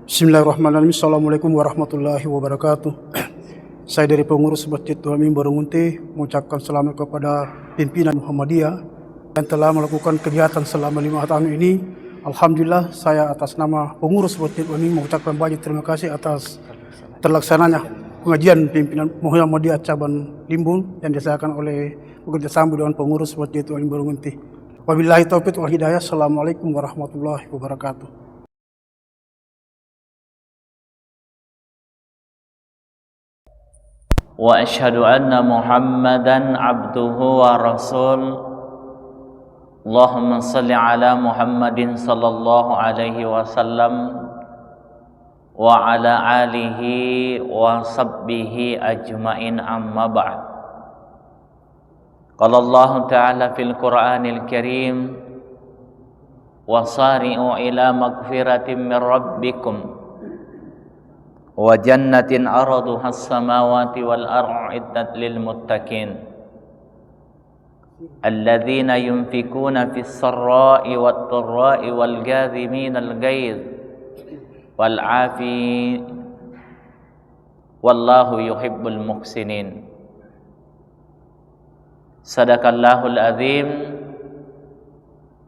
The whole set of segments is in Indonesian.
Bismillahirrahmanirrahim. Assalamualaikum warahmatullahi wabarakatuh. Saya dari pengurus Masjid Tuhamin Barungunti mengucapkan selamat kepada pimpinan Muhammadiyah yang telah melakukan kegiatan selama 5 tahun ini. Alhamdulillah, saya atas nama pengurus Masjid Tuhamin mengucapkan banyak terima kasih atas terlaksananya pengajian pimpinan Muhammadiyah cabang Limbung yang dilaksanakan oleh bekerjasama dengan pengurus Masjid Tuhamin Barungunti. Wabillahi taufiq wal hidayah. Assalamualaikum warahmatullahi wabarakatuh. وأشهد أن محمدا عبده ورسوله اللهم صل على محمد صلى الله عليه وسلم وعلى آله وصحبه أجمعين أما بعد قال الله تعالى في القرآن الكريم وصارعوا إلى مغفرة من ربكم وجنة أرضها السماوات والأرض أعدت للمتقين الذين ينفقون في السراء والضراء والكاظمين الغيظ والعافين والله يحب المحسنين صدق الله العظيم.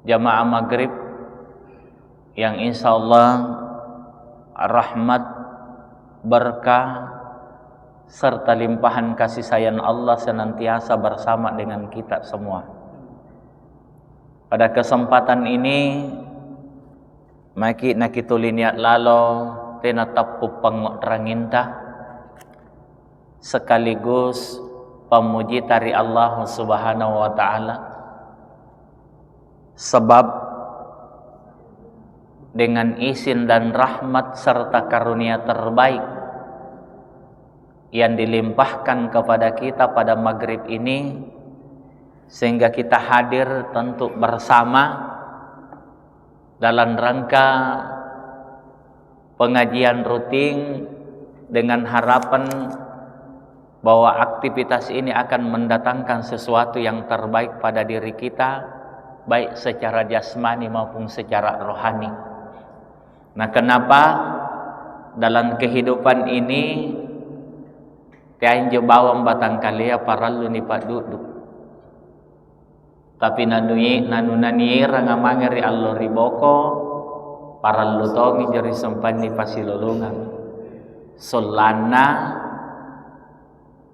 Jamaah maghrib yang insyaallah rahmat, berkah serta limpahan kasih sayang Allah senantiasa bersama dengan kita semua. Pada kesempatan ini maki nakituliniat lalo tena tapu pangok ranginta sekaligus pemuji tari Allah Subhanahu wa taala, sebab dengan izin dan rahmat serta karunia terbaik yang dilimpahkan kepada kita pada maghrib ini, sehingga kita hadir tentu bersama dalam rangka pengajian rutin dengan harapan bahwa aktivitas ini akan mendatangkan sesuatu yang terbaik pada diri kita, baik secara jasmani maupun secara rohani. Nah, kenapa dalam kehidupan ini tiang jo bawang batang kalia paralu ni paduduk, tapi nanunani rangamangeri allo riboko paralu tongi jari sempan ni pasilolongan solana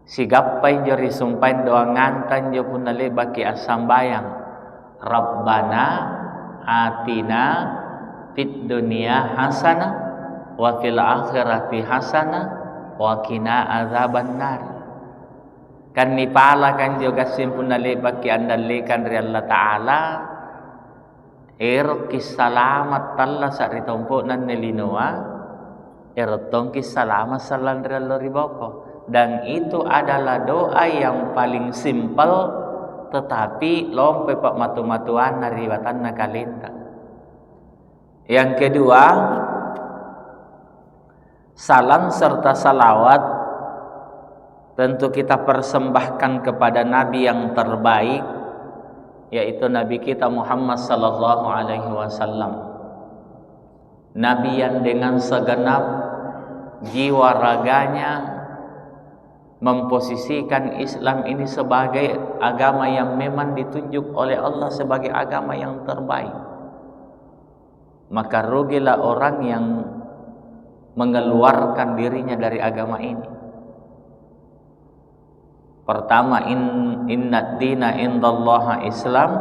sigapai jari sempan doa ngantan jo punale baki asambayang Rabbana atina fid dunya hasanah wa fil akhirati hasanah wa qina azabannar. Kan ni pala kan juga simpun nali baki andalikan ri Allah taala kis salamat talla sa ritompo nan nelinoa tong kis salamat salan ri Allah riboko, dan itu adalah doa yang paling simpel tetapi lompe pak matu-matuan nariwatan nakalinta. Yang kedua, salam serta salawat tentu kita persembahkan kepada Nabi yang terbaik, yaitu Nabi kita Muhammad sallallahu alaihi wasallam. Nabi yang dengan segenap jiwa raganya memposisikan Islam ini sebagai agama yang memang ditunjuk oleh Allah sebagai agama yang terbaik. Maka rugilah orang yang mengeluarkan dirinya dari agama ini. Pertama, inna dina indallaha Islam,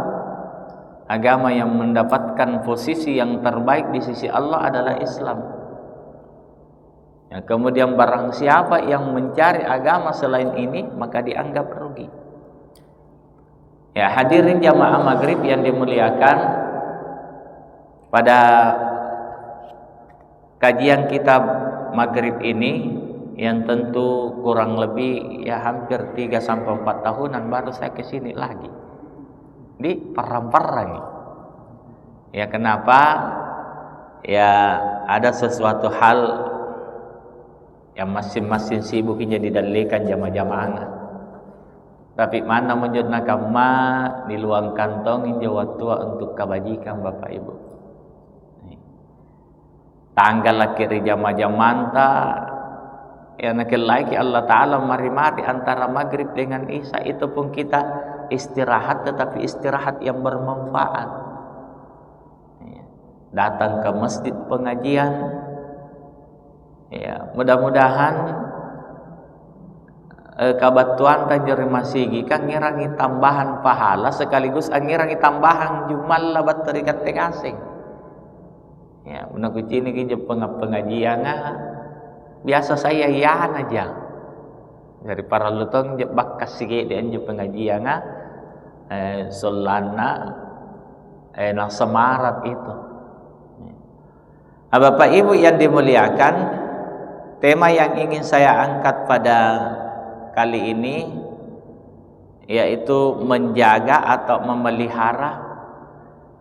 agama yang mendapatkan posisi yang terbaik di sisi Allah adalah Islam. Ya, kemudian barang siapa yang mencari agama selain ini maka dianggap rugi. Ya, hadirin jamaah maghrib yang dimuliakan, pada kajian kitab maghrib ini yang tentu kurang lebih ya hampir 3-4 tahunan baru saya kesini lagi di Parang-Parang. Ya, kenapa? Ya ada sesuatu hal yang masing-masing sibuk ini didalikan jamaah-jamaah. Tapi mana menjadi nakama di luang kantong ini waktu untuk kebajikan Bapak Ibu. tanggal laki jama-jamanta ya nakil lagi Allah Ta'ala mari-mari antara maghrib dengan isya, itu pun kita istirahat, tetapi istirahat yang bermanfaat. Datang ke masjid pengajian, ya mudah-mudahan kabatuan tanjeri masigi kan ngirangi tambahan pahala sekaligus ngirangi tambahan jumal labat terikat tekasing. Ya, menaku cini ke pengajian biasa saya yan aja dari para lutong jebak kasih dan je pengajian solana nang semarat itu. Bapak Ibu yang dimuliakan, tema yang ingin saya angkat pada kali ini yaitu menjaga atau memelihara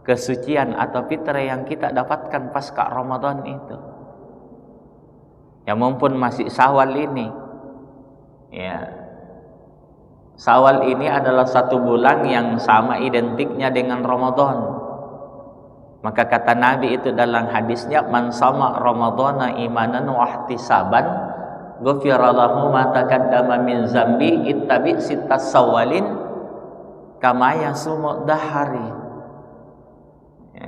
kesucian atau fitrah yang kita dapatkan pasca Ramadan itu. Ya mumpun masih Syawal ini. Ya. Syawal ini adalah satu bulan yang sama identiknya dengan Ramadan. Maka kata Nabi itu dalam hadisnya, man sama Ramadhana imanan wa ihtisaban ghufira lahu ma taqaddama min zambi ittabi sittas sawalin kama yasumu dahari.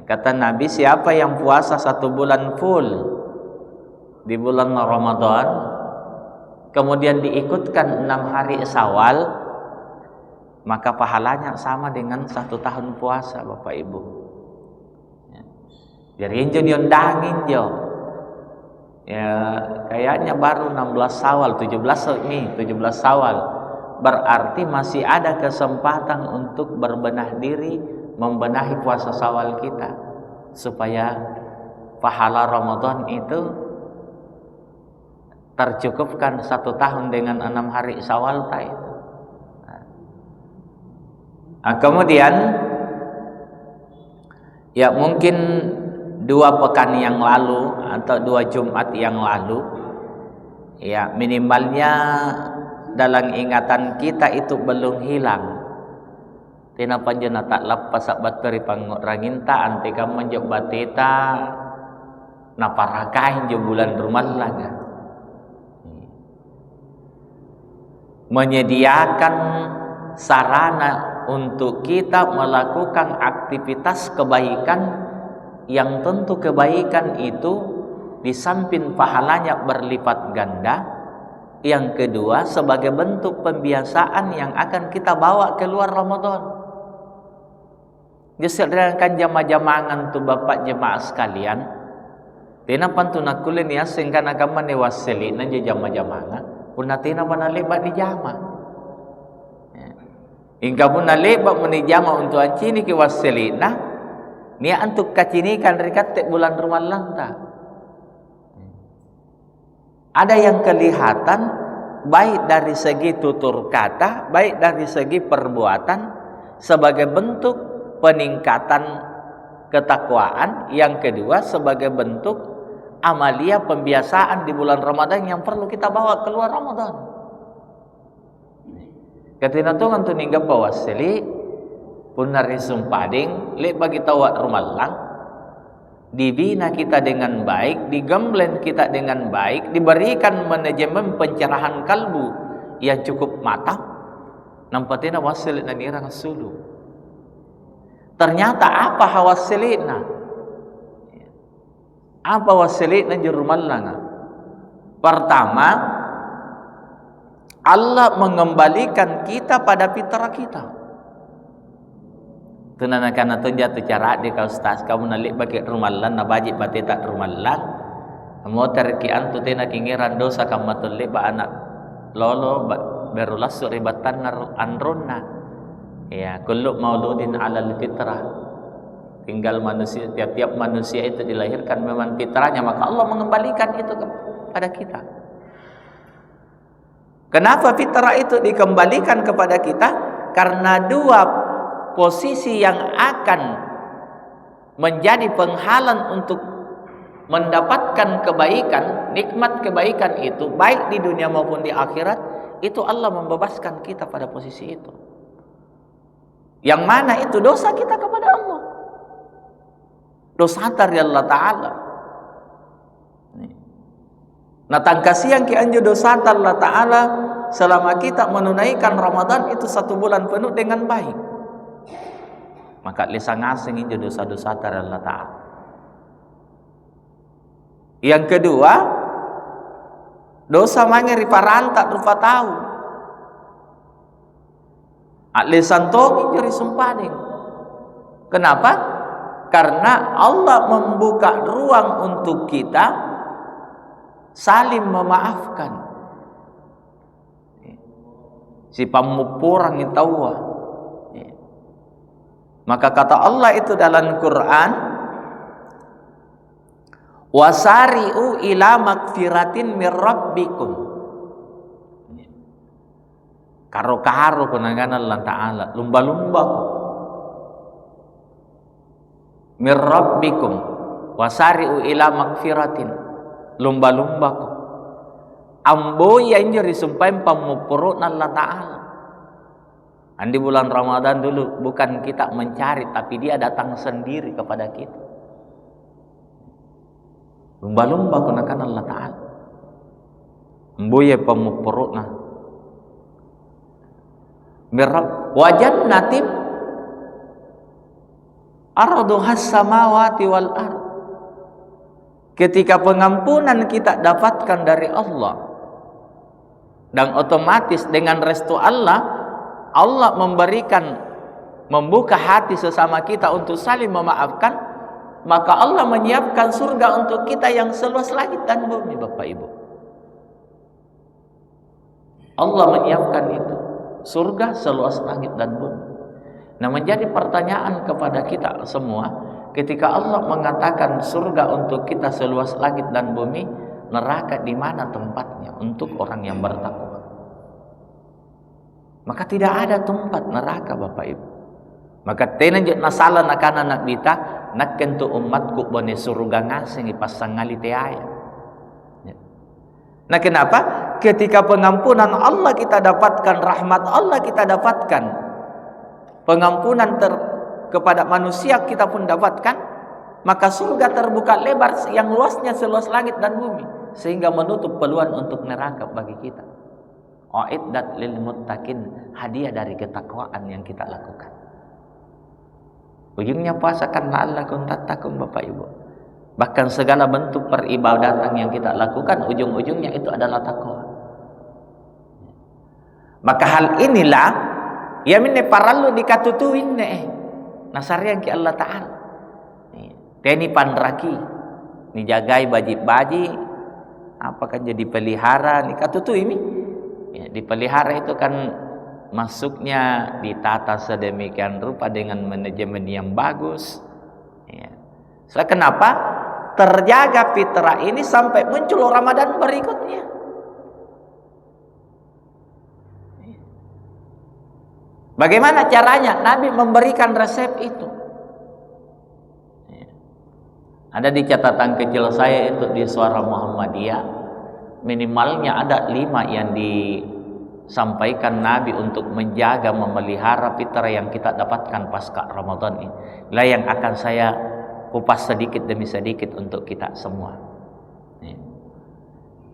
Kata Nabi, siapa yang puasa satu bulan full di bulan Ramadan, kemudian diikutkan 6 hari Syawal, maka pahalanya sama dengan 1 tahun puasa, Bapak Ibu. Jadi injo diundangin jo. Ya, kayaknya baru 16 Syawal, 17 Syawal. Berarti masih ada kesempatan untuk berbenah diri, membenahi puasa Syawal kita supaya pahala Ramadan itu tercukupkan 1 tahun dengan 6 hari Syawal itu. Nah, kemudian ya mungkin 2 pekan yang lalu atau 2 Jumat yang lalu, ya minimalnya dalam ingatan kita itu belum hilang. Tina panjena tak lepas sabat dari pangoranginta antika menjok bateta naparakain jo bulan Ramadan. Menyediakan sarana untuk kita melakukan aktivitas kebaikan yang tentu kebaikan itu di samping pahalanya berlipat ganda, yang kedua sebagai bentuk pembiasaan yang akan kita bawa keluar Ramadan. Disedangkan jama-jamangan tu bapak jemaah sekalian, tina pantuna kulen ya sehingga nakama ne wasili na jama-jamangan punna tina panalibat di jama. Hingga punna lebat meni jama untuk ancini ki wasilina ni antuk kacinikan rikat bulan Ramadan ta. Ada yang kelihatan baik dari segi tutur kata, baik dari segi perbuatan sebagai bentuk peningkatan ketakwaan, yang kedua sebagai bentuk amalia pembiasaan di bulan Ramadan yang perlu kita bawa keluar Ramadan. Ketina tungan tu ningga pawasili punari sumpading le bagi tawat rumalang, dibina kita dengan baik, digemblen kita dengan baik, diberikan manajemen pencerahan kalbu yang cukup matang, nampatina wasil na nirang sulu. Ternyata apa hawasilina? Apa wasilina jurumalanga? Pertama, Allah mengembalikan kita pada fitrah kita. Tunanakan atau jatuh cara di kau ustaz kamu nalik bagi rumalan nabaji bati tak rumalan. Mau terki antu tina kingiran dosa kamu tulik ba anak lolo berulas suribatan anrunna. Ya, kullu mauludin 'alal fitrah. Tinggal manusia, tiap-tiap manusia itu dilahirkan memang fitrahnya, maka Allah mengembalikan itu kepada kita. Kenapa fitrah itu dikembalikan kepada kita? Karena 2 posisi yang akan menjadi penghalang untuk mendapatkan kebaikan, nikmat kebaikan itu baik di dunia maupun di akhirat, itu Allah membebaskan kita pada posisi itu. Yang mana itu dosa kita kepada Allah, dosa dari Allah Ta'ala. Nah tangkasian ki anjo dosa Allah Ta'ala selama kita menunaikan Ramadan itu 1 bulan penuh dengan baik. Maka lisa ngasing injo dosa-dosa Allah Ta'ala. Yang kedua, dosa mangeri parantak rupa tahu. Lisan togi jari sumpaning. Kenapa? Karena Allah membuka ruang untuk kita saling memaafkan. Si pamupurang yang tahu. Maka kata Allah itu dalam Quran, wasari'u ila magfiratin mir rabbikum. Karo-karo kunangan Allah Ta'ala, lumba-lumba mir rabbikum, wasari'u ila magfiratin, lumba-lumba ko. Ambo yang jadi sumpahin pamupurut Allah Ta'ala. Di bulan Ramadan dulu bukan kita mencari, tapi dia datang sendiri kepada kita. Lumba-lumba kunakan Allah Ta'ala. Mbuye pamupurutna. Mirab wajan natim arduhas samawati wal ard. Ketika pengampunan kita dapatkan dari Allah, dan otomatis dengan restu Allah, Allah membuka hati sesama kita untuk saling memaafkan, maka Allah menyiapkan surga untuk kita yang seluas langit dan bumi, Bapak Ibu. Allah menyiapkan itu, surga seluas langit dan bumi. Nah, menjadi pertanyaan kepada kita semua, ketika Allah mengatakan surga untuk kita seluas langit dan bumi, neraka di mana tempatnya untuk orang yang bertakwa? Maka tidak ada tempat neraka, Bapak Ibu. Maka tenanjut nasala nakana nak bita nak kentu umatku bone surga ngasing ipasang ngali teaya. Nah, kenapa? Ketika pengampunan Allah kita dapatkan, rahmat Allah kita dapatkan, pengampunan kepada manusia kita pun dapatkan, maka surga terbuka lebar yang luasnya seluas langit dan bumi, sehingga menutup peluang untuk neraka bagi kita. Uiddat lil muttaqin, hadiah dari ketakwaan yang kita lakukan. Ujungnya puasa kan la'allakum tattaqun, Bapak Ibu. Bahkan segala bentuk peribadatan yang kita lakukan, ujung-ujungnya itu adalah takwa. Maka hal inilah yang ini parallu dikatutuin nasarian ki Allah Ta'ala. Teni pandraki, ni jagai baji-baji, apakah jadi pelihara, ni katutu ini. Ya, dipelihara itu kan masuknya ditata sedemikian rupa dengan manajemen yang bagus. Ya. So, kenapa terjaga fitrah ini sampai muncul Ramadan berikutnya? Bagaimana caranya? Nabi memberikan resep itu. Ya. Ada di catatan kecil saya itu di Suara Muhammadiyah. Minimalnya ada 5 yang disampaikan Nabi untuk menjaga, memelihara fitrah yang kita dapatkan pasca Ramadan ini. Lah yang akan saya kupas sedikit demi sedikit untuk kita semua.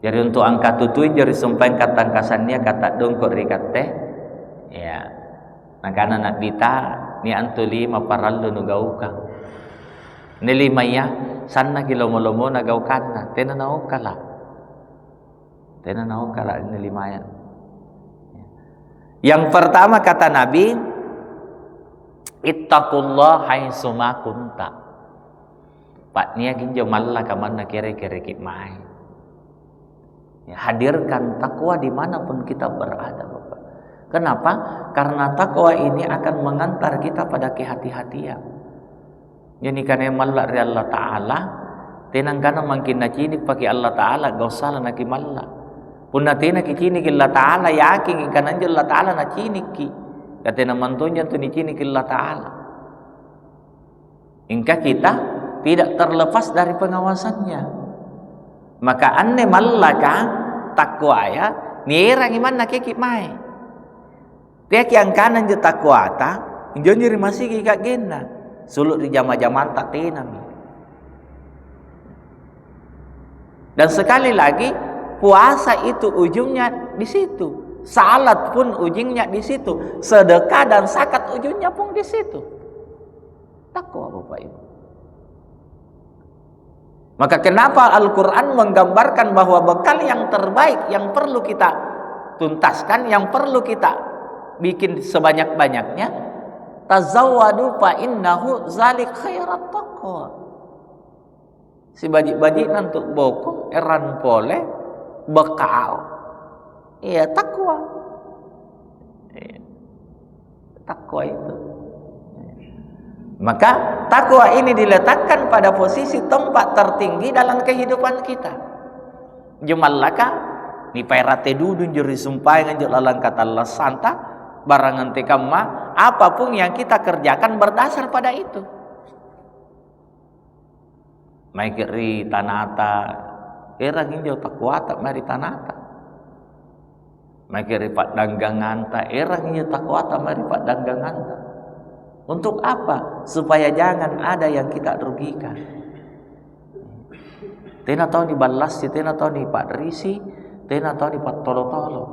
Jadi untuk angka tutui jadi sumpah kata kasannya kata dongkok rikat teh. Ya. Nah karena nak bita ni antu 5 parallu nugauka. Ni 5 ya sana kilomo-lomo nagaukana tenanaukala. Tenang kalau ini 5 ayat. Yang pertama kata Nabi, ittaqullah haitsuma kunta. Pak nia ginjo malla kamanna kere-kere mai. Ya, hadirkan takwa dimanapun kita berada, Bapak. Kenapa? Karena takwa ini akan mengantar kita pada kehati-hatian. Jadi karena malla ri Allah Ta'ala, tenang kana makin nacini pakai Allah Ta'ala, gak usah nak malla. Punatina kikini killa Ta'ala yakin ikan anjal Allah Ta'ala na ciniki katena mantunya tu ni ciniki Allah Ta'ala. Ingka kita tidak terlepas dari pengawasannya. Maka anne mallaka takwa ya nierang iman na keki mai. Dia yang kanan je takwa ta injo nyiri masih kika genna sulut di jama-jaman tak tenang. Dan sekali lagi puasa itu ujungnya di situ, salat pun ujungnya di situ, sedekah dan zakat ujungnya pun di situ. Takwa Bapak Ibu. Maka kenapa Al-Quran menggambarkan bahwa bekal yang terbaik yang perlu kita tuntaskan, yang perlu kita bikin sebanyak-banyaknya, tazawwadu fa innahu zalik khairat taqwa. Si bajik-bajik nanti boko eran pole bekal. Iya, takwa. Takwa itu. Maka takwa ini diletakkan pada posisi tempat tertinggi dalam kehidupan kita. Jumallaka ni pairate dudun juri sumpai nganjuk lalang kata Allah santa barangan tekamma, apapun yang kita kerjakan berdasar pada itu. Maikri tanata era nginjau takwa tak mari tanata. Maikri pak danggangan ta era nginjau takwa tak mari pak danggangan ta. Untuk apa? Supaya jangan ada yang kita rugikan. Tena tahu ni balas, tena tahu ni pak risi, tena tahu ni pak tolo-tolo.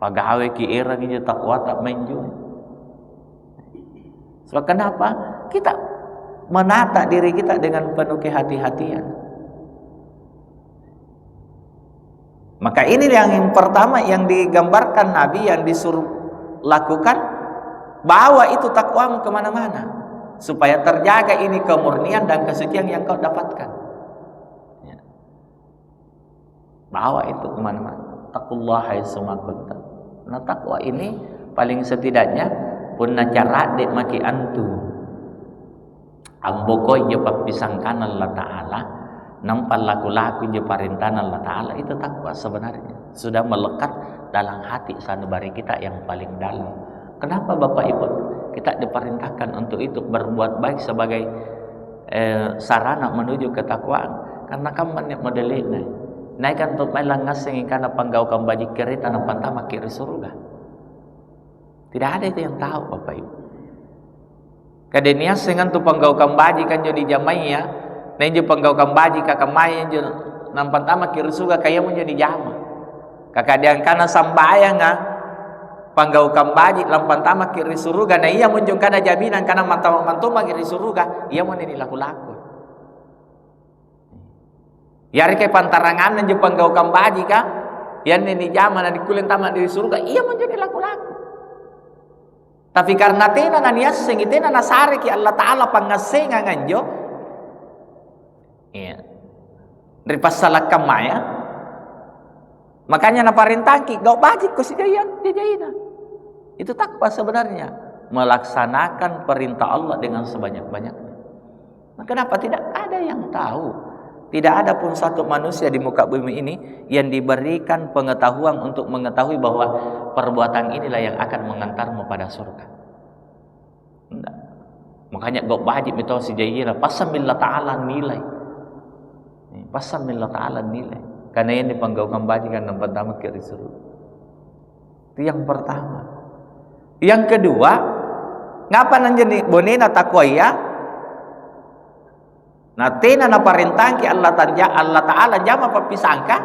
Pagawe ki era nginjau takwa tak menju. Sebab kenapa? Kita menata diri kita dengan penuh kehati-hatian. Maka ini yang pertama yang digambarkan Nabi yang disuruh lakukan, bawa itu takwamu kemana-mana supaya terjaga ini kemurnian dan kesucian yang kau dapatkan. Ya. Bawa itu kemana-mana. Taqullaha haitsuma kuntum. Nah, takwa ini paling setidaknya punna cara dek maki antu. Amboko je papisangkan Allah Ta'ala, nampak laku-laku je parintan Allah Ta'ala, itu takwa sebenarnya. Sudah melekat dalam hati sanubari kita yang paling dalam. Kenapa Bapak Ibu kita diperintahkan untuk itu, berbuat baik sebagai sarana menuju ketakwaan? Karena kamu modelin naikkan untuk melang ngasing karena panggau kamu baji kiri tanah pantama kiri surga. Tidak ada itu yang tahu Bapak Ibu. Kadenia sengan tu panggau kamu baji kan jadi jamai ya, nenju panggau kamu baji kakak mai jo nampan tama kiri surga kaya mau jadi jama. Kakak dia kana sambayang panggau kambaji lampan tama kiri suruga na iya munjung kada jaminan kana mantoma kiri suruga iya mun ini laku-laku. Yari ke pantarangan nang panggau kambaji ka yan ini zaman di kulen tama di suruga iya mun jadi laku-laku. Tapi karena tena na niaseng itena nasare ki Allah Taala pangasenga nganjo. Iya. Dari pasalak kamaya. Makanya naparintaki gau bajik ko si jayan. Itu takwa sebenarnya, melaksanakan perintah Allah dengan sebanyak-banyaknya. Nah, kenapa tidak ada yang tahu? Tidak ada pun satu manusia di muka bumi ini yang diberikan pengetahuan untuk mengetahui bahwa perbuatan inilah yang akan mengantarmu pada surga. Tidak. Makanya gak wajib itu si jayira pasamillah ta'ala nilai. Pasamillah ta'ala nilai. Karena ini penggaukan bajikan dan pertama kiri surga. Itu yang pertama. Yang kedua, ngapa nanjeni bonena takwa ya? Natena na parintangki Allah Ta'ala jama papisangka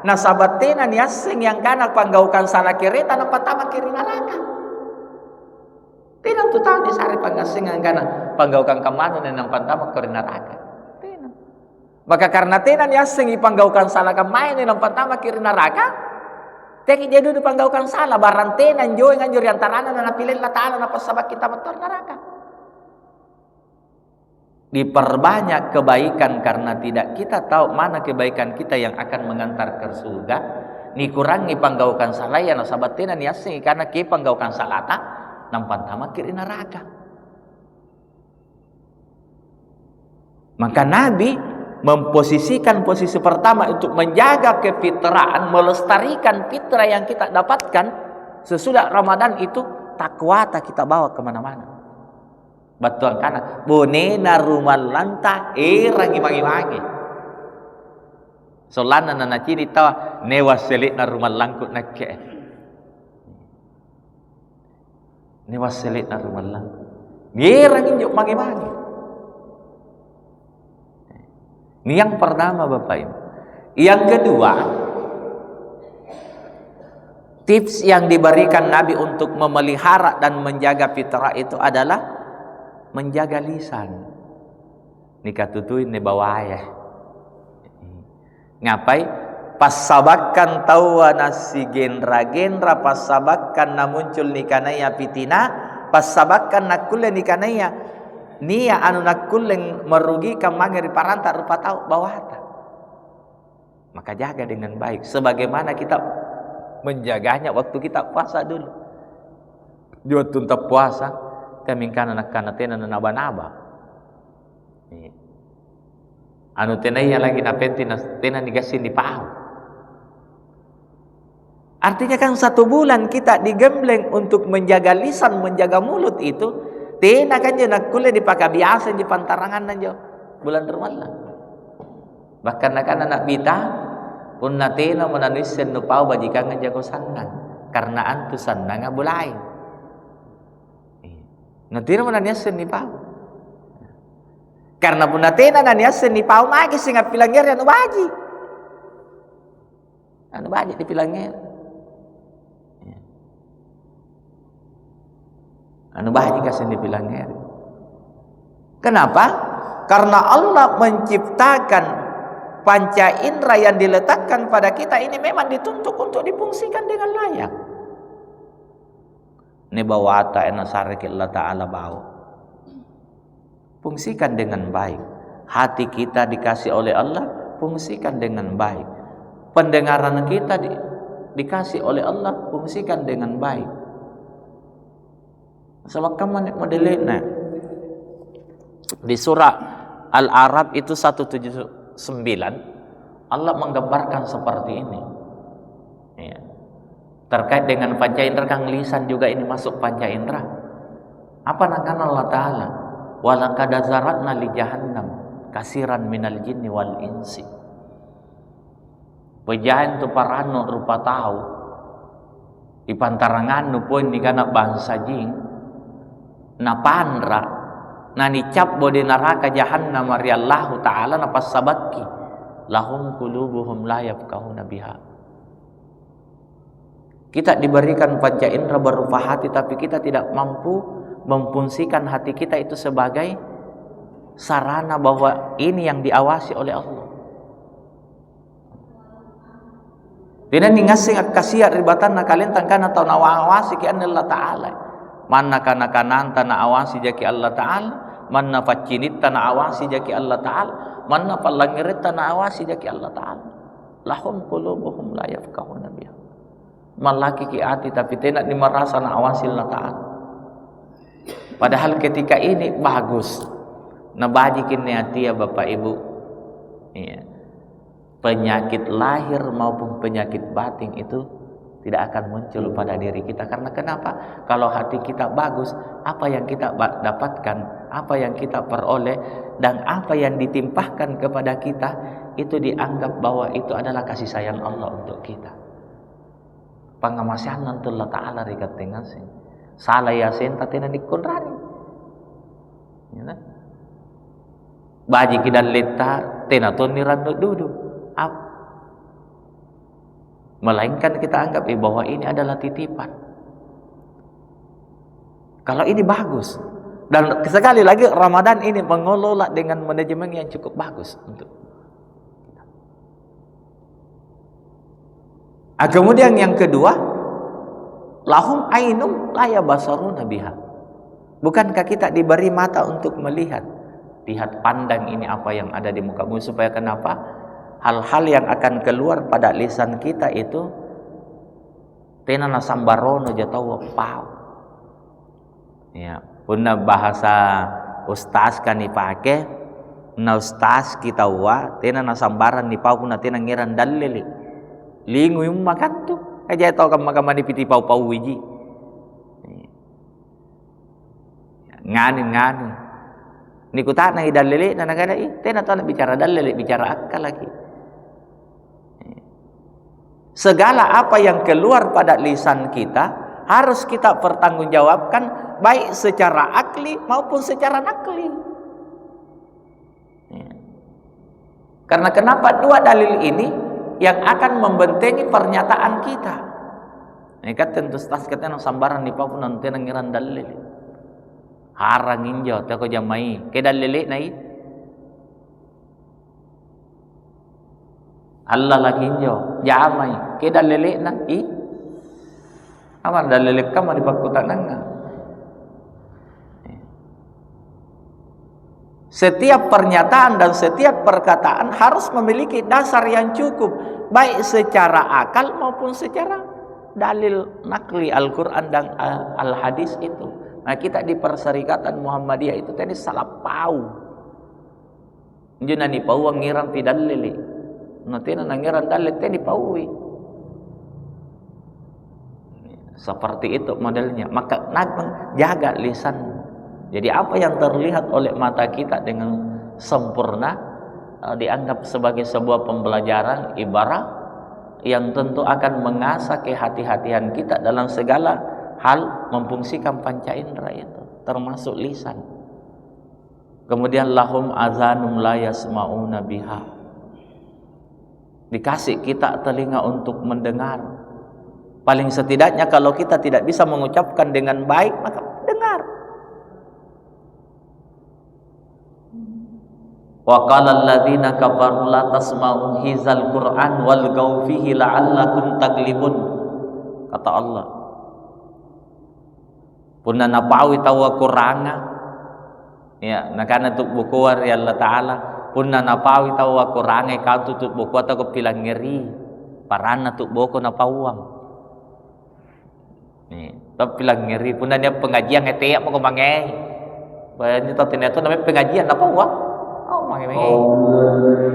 na sabatena niasing yang kana panggaukan salah kiri tanah patama kiri neraka. Tinang tu tahu di sari panggasing yang kana panggaukan kamano na nang pantama kiri neraka. Tinang. Maka karena tena niasing ipanggaukan salah kamay na nang pantama kiri neraka, teki jadi dipanggaukan salah barante nanjoy nganjur yang tarana na napilin la ta'ala na pasabat kita motor neraka. Diperbanyak kebaikan karena tidak kita tahu mana kebaikan kita yang akan mengantar ke surga. Ni kurangi panggaukan salah ya na sabatina ni asing karena ki panggaukan salah ta nampan tama kiri neraka. Maka Nabi memposisikan posisi pertama untuk menjaga kefitraan, melestarikan fitrah yang kita dapatkan sesudah Ramadan itu takwa tak kita bawa kemana-mana. Batuan kana bonena rumah lanta rangi-mangi. Solana na ciri tawa newas selit na rumah langkut nakke. Newas selit na rumah langkut. Ngirangin juk mangi-mangi. Ini yang pertama Bapak Ibu. Yang kedua, Tips yang diberikan Nabi untuk memelihara dan menjaga fitrah itu adalah menjaga lisan. Nika tutuin ne bawaya. Ngapai? Pasabakan tawa nasi genra pasabakan na muncul nikanaya pitina, pasabakan nakulle nikanaya nia anu nakulle merugikan mangeri paranta rupa tahu bawahata. Maka jaga dengan baik sebagaimana kita menjaganya waktu kita puasa dulu. Dia tuntap puasa, kami kana nakana tena naba-naba. Anu tenaya lagi napenti tena digasin di pahu. Artinya kan 1 bulan kita digembleng untuk menjaga lisan, menjaga mulut itu. Tena kan je nakule dipakai biasa di pantarangan aja bulan Ramadan. Bahkan anak bita pun natena menanisen nu pau bajikan jago sannang karena antu sannang abulai. Natena menanisen ni pau. Karena pun natena nanisen ni pau magi sing pilangger anu baji. Anu baji di pilangger. Anu baji kasih di pilangger. Kenapa? Karena Allah menciptakan panca indera yang diletakkan pada kita ini memang dituntut untuk difungsikan dengan layak. Ini bawata ena sarik Allah Ta'ala bau. Fungsikan dengan baik. Hati kita dikasih oleh Allah, fungsikan dengan baik. Pendengaran kita dikasih oleh Allah, fungsikan dengan baik. Sebab kamu modelnya di surah Al-A'raf itu 179 Allah menggambarkan seperti ini ya. Terkait dengan panca indera kang lisan juga ini masuk panca indera. Apa nangkan Allah Ta'ala walaqad zara'na li jahannam kasiran minal jinni wal insi. Pejahan tu parano rupa tahu di pantarangan nu pun di kana bangsa jing na pandra na nicap bode neraka jahannam Allah Ta'ala na pasabaki lahum qulubuhum la yafqahuna biha. Kita diberikan panca indera berupa hati, tapi kita tidak mampu memfungsikan hati kita itu sebagai sarana bahwa ini yang diawasi oleh Allah. Tidak ningasing akasiat ribatan na kalintang kana tau nawawasi ki Allah Ta'ala. Manna kana kananta na awasi jaki Allah Ta'ala, manna facinita na awasi jaki Allah Ta'ala, manna palangirita na awasi jaki Allah Ta'ala. Lahum qulubuhum la yafqahuna biha. Malaki ki ati tapi tidak dimerasa na awasi Allah Ta'ala. Padahal ketika ini bagus. Nabajikin hati ya Bapak Ibu. Iya. Penyakit lahir maupun penyakit batin itu tidak akan muncul pada diri kita. Karena kenapa? Kalau hati kita bagus, apa yang kita dapatkan, apa yang kita peroleh, dan apa yang ditimpahkan kepada kita, itu dianggap bahwa itu adalah kasih sayang Allah untuk kita. Pangamasan Allah Ta'ala rikat dengan sing salah yasin tatina dikunrani. Ya, baji kita leta tenaton nirandu dudu. Melainkan kita anggap bahwa ini adalah titipan. Kalau ini bagus, dan sekali lagi Ramadan ini mengelola dengan manajemen yang cukup bagus untuk kita. Kemudian yang kedua, lahum ainum la yabasaruna biha. Bukankah kita diberi mata untuk melihat? Lihat pandang ini apa yang ada di muka bumi, supaya kenapa? Hal-hal yang akan keluar pada lisan kita itu tenana sambarono jatawa pau. Ya, punna bahasa ustaz kan dipake, na ustaz kita wa tenana sambaran ni pau punna tena ngiran dalili. Lingu yung makan tu, aja tau kam makama di piti pau-pau wiji. Ngani. Ni kutana dalili na nagada tena tau bicara dalili, bicara akal lagi. Segala apa yang keluar pada lisan kita harus kita pertanggungjawabkan, baik secara akli maupun secara nakli. Karena kenapa? Dua dalil ini yang akan membentengi pernyataan kita. Ikat tentu stas katanya sambaran di Papua nanti nangiran dalil. Harang injo teko jamai. Ke dalil nai. Allah lagi injo jamai. Ke dalil na i. Aman dalil kamu di pakutan nanga. Setiap pernyataan dan setiap perkataan harus memiliki dasar yang cukup, baik secara akal maupun secara dalil nakli Al-Quran dan Al-Hadis itu. Nah, kita di Perserikatan Muhammadiyah itu tadi salah pau. Juna ni pau ngiran pi dalil. Nanti ngiran dalil tadi paui. Seperti itu modelnya. Maka jaga lisan. Jadi apa yang terlihat oleh mata kita dengan sempurna dianggap sebagai sebuah pembelajaran ibarat yang tentu akan mengasah kehati-hatian kita dalam segala hal memfungsikan panca indera itu, termasuk lisan. Kemudian lahum azanum la yasmauna biha. Dikasih kita telinga untuk mendengar. Paling setidaknya kalau kita tidak bisa mengucapkan dengan baik, maka dengar. Wa qala alladziina kafaru la tasma'u hizal Qur'an walghaw fihi la'allakum taglibun. Kata Allah. Punna napawi tawa kuranga. Ya, nakana tu bukuar ya Allah Ta'ala. Punna napawi tawa kuranga ka tu buku atau ko pilang ngeri. Parana tu boko napawang. Nih, tapi pilang ngeri punna dia pengajian eteak mo ko mangei. Bayan itu tineto namanya pengajian napawang.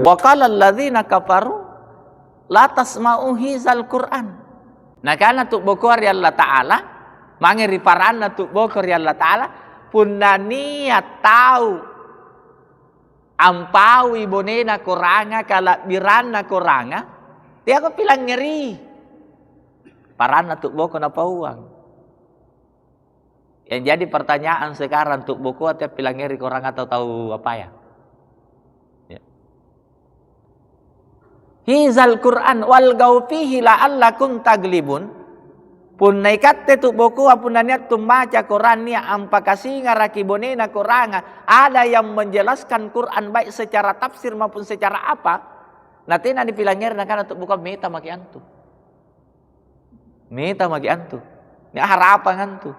Wa qala alladziina kafaru la tasma'u hizal Qur'an. Nah kana tu bokor ya Allah Ta'ala mangeri paranna tu bokor ya Allah Ta'ala punna niat tahu ampau ibonena kuranga kala birana kuranga dia ko pilang ngeri paranna tu bokor na pauang. Yang jadi pertanyaan sekarang tu bokor tiap pilang ngeri kurang atau tahu apa ya? Hizal Qur'an wal gaufihi la'allakum taglibun. Pun naikatte tu boku apunanya tu maca Quran ni ampa kasinga rakibonena Qur'anga. Ada yang menjelaskan Quran baik secara tafsir maupun secara apa. Nanti na dipilangir na kana tu buka meta maki antu. Meta maki antu. Ni harapan antu.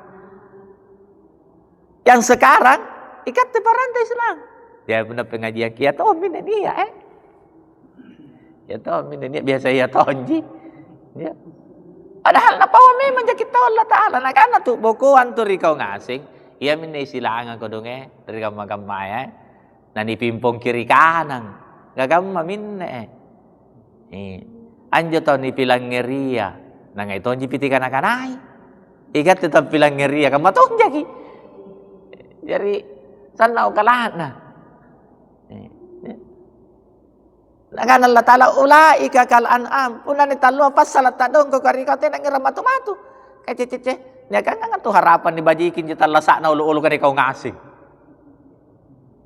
Yang sekarang ikat te parantai Islam. Dia benar pengajian kia tu min dia ya tahu ini biasa ya tonji ya padahal napa memang jadi tahu Allah Ta'ala nak kana tu bukuan tu rikau ngasing ia minne silangan kodonge dari gamma ya nani pimpong kiri kanan gagamma minne anjo tau ni pilang ngeria nang itu tonji piti kana-kanai ikat tetap pilang ngeria kama tong jaki jadi sanau kalana Nagan Allah Ta'ala ulaika kal an'am puna ni talo pasalat tadong ko karikate nang ramatu-matu kay cece nya kan tu harapan dibajikin juta Allah sakna ulu-ulu kan ikaw ngasing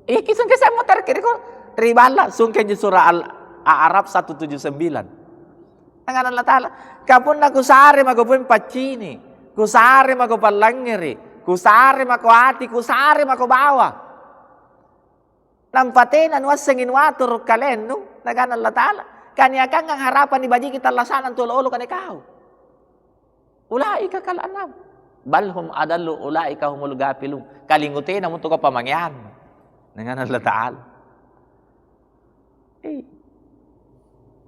kisun ke saya mutar kiri ko ribala sungken di surah Al-A'raf 179 nagan Allah Ta'ala kapun na kusare magupun pacini kusare magupalangiri kusare makuati kusare makubawa nampatenan wasengin watur kalen no nagan Allah Ta'ala kanya kang ang harapan dibaji kita lasanan tulo-ulo kan ikaw ulaika kal anam balhum adallu ulaika humul gafilun kalingutin namun to ko pamangyan nagan Allah Ta'ala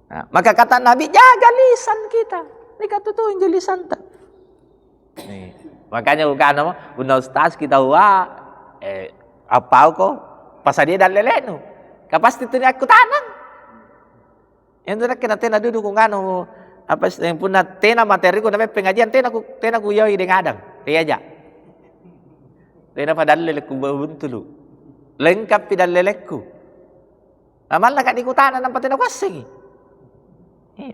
nah, maka kata Nabi jaga lisan kita ni katutuin jo lisan ta makanya bukan mo una ustaz kita apa ko pasadia dan lelenu kapas itu aku tanang yang tadi kena tena duduk ngano apa yang puna tena materi ko namanya pengajian tena ku yoi dengan adang dia aja tena padahal lelekku beruntulu lengkap tidak lelekku malah kat ikutanan nampak tena kuasing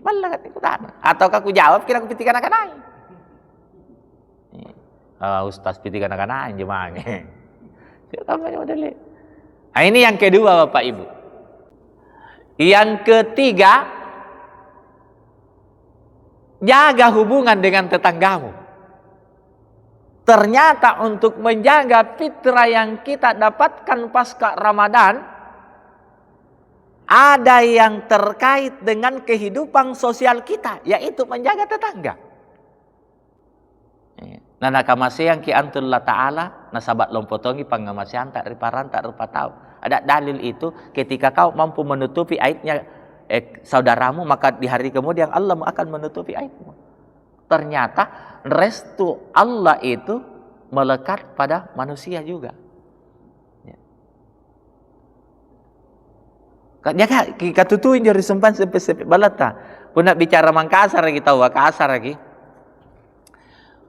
malah kat ikutanan atau aku jawab kira aku pitikan akan ustaz pitikan akan jemang siapa model. Nah, ini yang kedua Bapak Ibu. Yang ketiga, jaga hubungan dengan tetanggamu. Ternyata untuk menjaga fitrah yang kita dapatkan pasca Ramadan, ada yang terkait dengan kehidupan sosial kita, yaitu menjaga tetangga. Nana kamasayang ki antullah ta'ala nasabat lompotongi pangamasian tak riparan tak rupa tahu. Ada dalil itu ketika kau mampu menutupi aibnya saudaramu, maka di hari kemudian Allah akan menutupi aibmu. Ternyata restu Allah itu melekat pada manusia juga. Jaga kita tutuin dari sempan sampai balata. Puna bicara Mangkasar lagi tahu kasar lagi.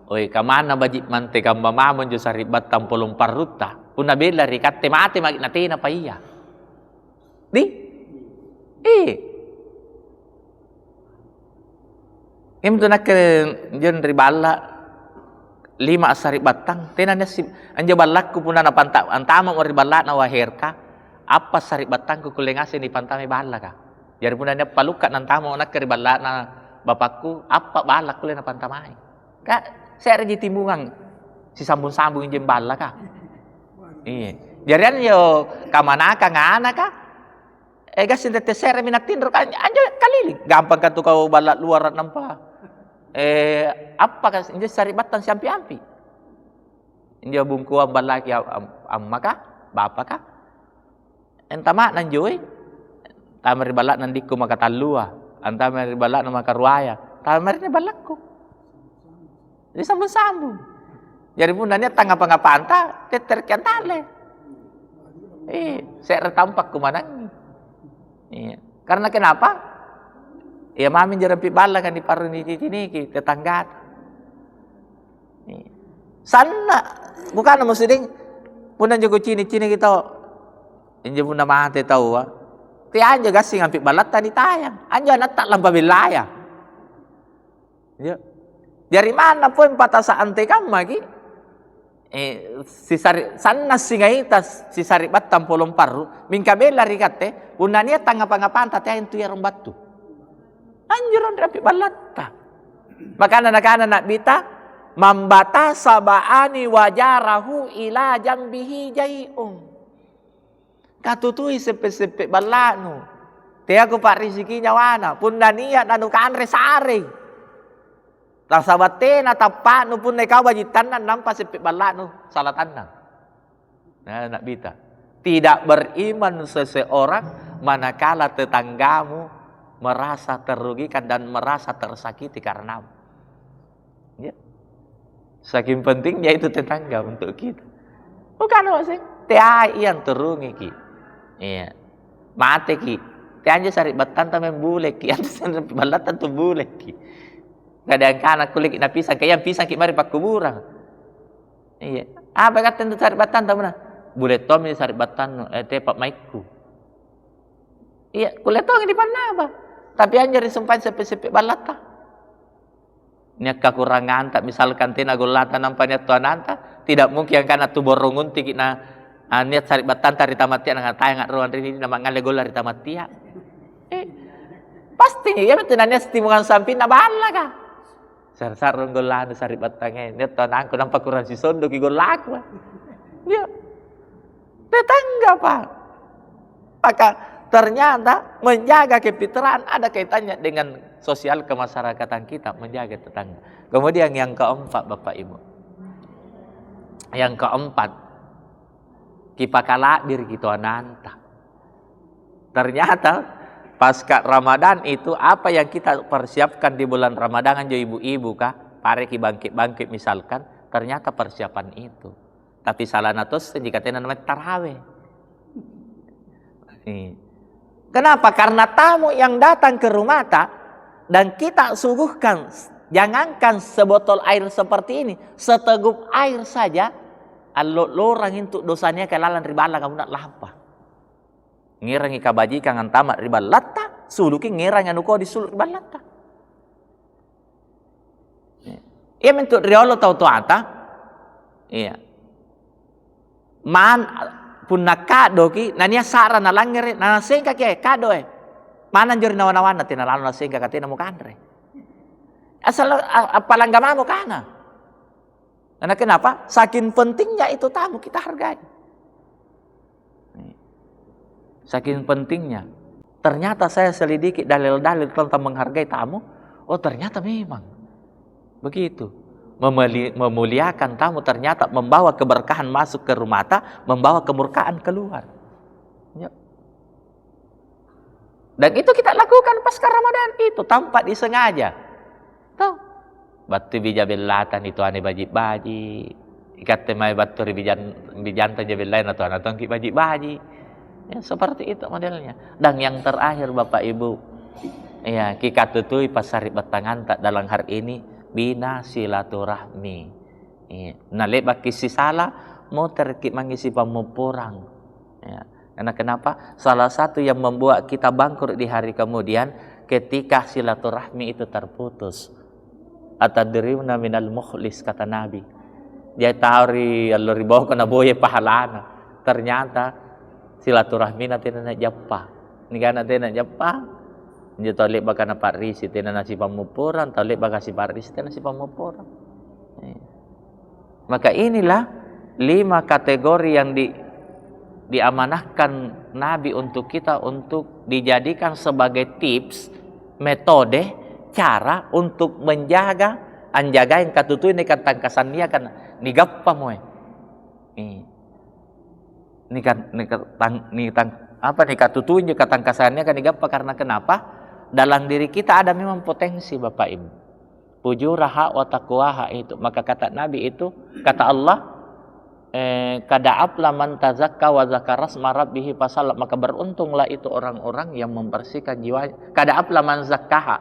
Oi kamana bajik mante kamba mamon jo saribat tampolong parruta. Puna bela rikate mate magi natina pa iya. Di? Im tu nak jon ribala 5 asari batang tenanya si anja balakku puna na panta antama mo ribala na waherka apa sari batang ku kulengase ni pantame bala ka. Jadi puna nya paluka nantamo nak ribala na bapakku apa balak kule na pantamai. Ka saya rejit timbungan si sambung-sambung jem bala ka. Iya. Jarian yo kamana ka ngana ka? Gas inte tesere minatin ro kan anja kalili. Gampang kan tu kau bala luar nampa. Apa kan inje sari batang siampi-ampi. Inje bungkuan balaki amma ka? Bapa ka? Entama nan joy. Tamari balak nan dikku maka talua. Antamari balak na maka ruaya. Tamari ni balakku. Jadi sambung-sambung. Jadi punanya tangga-pangapanta terkentale. Saya retampak kumanangi. Karena kenapa? Ya mami jerempi bala kan di paru niki tetangga. Sana bukan musiding punan jago cini-cini kita. Inje puna mate tahu. Ti anja gasing ampi balat tadi tayang. Anja natak lampa wilayah. Ya. Dari mana pun patasaan tekam lagi, si sari sana singaitas si sari batam polong paru, mingkabela rikate, punania tangga-pangapanta teh itu ya rombatu. Anjuron rapi balata. Makana nak bita mambata sabaani wajarahu ila jambihi jai'um. Katutui sepe-sepe balanu. Teh aku pak rizikinya wana, punania nanu kanre sare. Tak sabate na tapak nu pun ikaw bajitan na nampak sepi balak nu salatan na. Nah, nak bita. Tidak beriman seseorang manakala tetanggamu merasa terugikan dan merasa tersakiti karenamu. Ya. Saking pentingnya itu tetangga untuk kita. Bukan sih. Tiai yang terungi ki. Iya. Mate ki. Tiai sari batan tamen bule ki. Ante sari balatan tu bule ki. Kadang-kadang aku lagi nak pisang, kayak pisang kita mari pak kuburan. Iya. Apa kata tu saribatan tahu mana? Boleh tom ni saribatan, tepat maiku. Iya, boleh tom di mana apa? Tapi hanya disumpai sepi-sepi balata. Niat kekurangan tak misalkan tina golata nampaknya tuan anta, tidak mungkin karena tu borongun tiki na niat saribatan tari tamatia nang tayang ngat ruan rini nama ngale gola di tamatia. Pasti ya betul nanya stimulan samping na bala ka. Sar-sar golan sari batangnya. Niat tuan angko nampak kurang si sondo ki golaku. Dia tetangga pak. Maka ternyata menjaga kefitraan ada kaitannya dengan sosial kemasyarakatan kita, menjaga tetangga. Kemudian yang keempat Bapak Ibu. Yang keempat, kipakala diri kita nanta. Ternyata pasca Ramadan itu apa yang kita persiapkan di bulan Ramadan aja ibu-ibu kah? Pare ki bangkit-bangkit misalkan, ternyata persiapan itu. Tapi salah natos jika namanya tarawih. Kenapa? Karena tamu yang datang ke rumah dan kita suguhkan, jangankan sebotol air seperti ini, seteguk air saja, lorang itu dosanya kelalan ribala kamu nak lampah. Ngirang ikabaji kangan tamat ribal lata, suluki ngirang anu ko disuluk ribal lata. Ia mentuk riolo tau ata, iya. Man pun nak kado ki, nanya sara na langere, na sengka ki kado mana jori nawan-nawan na tinalalo na sengka katina mo kanre. Asal apalang gamamu kana. Karena kenapa? Saking pentingnya itu tamu kita hargai. Saking pentingnya. Ternyata saya selidiki dalil-dalil tentang menghargai tamu. Oh ternyata memang begitu. Memuliakan tamu ternyata membawa keberkahan masuk ke rumah tangga, membawa kemurkaan keluar. Ya. Dan itu kita lakukan pasca Ramadan itu tanpa disengaja. Tahu? Batu bijabillatan itu ane baji-baji. Ikat temai batu bijanta jabillain atau anak tongki baji-baji. Ya, seperti itu modelnya. Dan yang terakhir Bapak Ibu, ya kita tutui pasari batangan tak dalam hari ini bina silaturahmi. Ya. Nalebak kisi salah mau terkip mangisi pamupurang. Ya. Karena kenapa? Salah satu yang membuat kita bangkrut di hari kemudian ketika silaturahmi itu terputus. Atadriuna minal mukhlis kata Nabi. Dia tahu Allah ribaw kana boye pahalana. Ternyata silaturahmi na tinana jappa. Ni kana tinana jappa. Dia tolek baka na parisi tinana si pamupuran, tolek baka si parisi tinana si pamupuran. Maka inilah 5 kategori yang diamanahkan Nabi untuk kita untuk dijadikan sebagai tips, metode, cara untuk menjaga anjaga yang katutu ini katangkasan dia kan nigappa mo ni katutu ini katangkasannya kan nigappa karena kenapa? Dalam diri kita ada memang potensi Bapak Ibu. Pujuraha wa taqwaha itu. Maka kata Nabi itu, kata Allah, kada'afla man tazakka wa zakara asma rabbih fasalla, maka beruntunglah itu orang-orang yang membersihkan jiwanya. Kada'afla man zakkaha,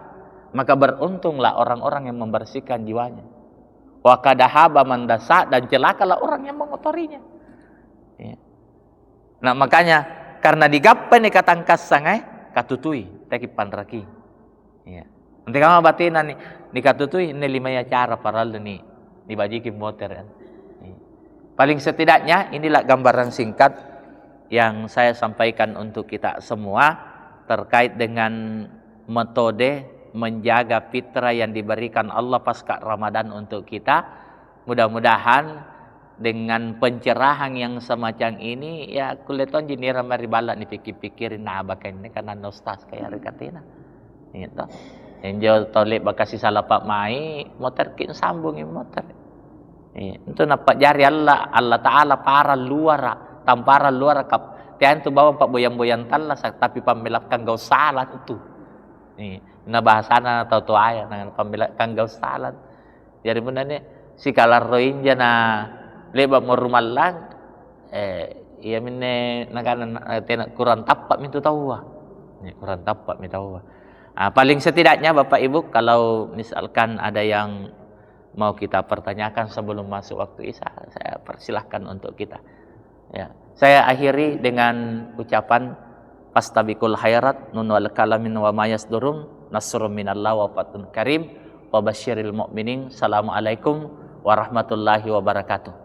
maka beruntunglah orang-orang yang membersihkan jiwanya. Wa kadahaba man dasa, dan celakalah orang yang mengotorinya. Ya. Nah makanya karena digapai nih katangkas sangai katutui teki pandraki. Ya. Nanti kamu batinan nih dikatutui ini 5 cara paral nih dibajikin motor kan. Paling setidaknya inilah gambaran singkat yang saya sampaikan untuk kita semua terkait dengan metode menjaga fitrah yang diberikan Allah pasca Ramadan untuk kita. Mudah-mudahan dengan pencerahan yang semacam ini ya kuleton jinira mari balak nih pikir-pikirin nah bakan ini karena nostas kayak rekatina. Gitu. Enjo tolek bakasi salah pak mai motor kin sambungin motor. Itu nampak jari Allah Ta'ala para luar tampara luar kap tian tu bawa pak boyang-boyang talas tapi pamilapkan gau salah itu na bahasana atau tu ayat na pamilapkan gau salah jadi bunda ni si kalar roin jana leba morumalang iya minne nagana tena kurang tapak mintu tahu kurang tapak mintu tahu paling setidaknya Bapak Ibu kalau misalkan ada yang mau kita pertanyakan sebelum masuk waktu Isya, saya persilahkan untuk kita. Ya, saya akhiri dengan ucapan fastabiqul khairat nun wal kalamin wa mayasdurum nasrun minallah wa fatun karim wa basyiril mu'minin. Assalamualaikum warahmatullahi wabarakatuh.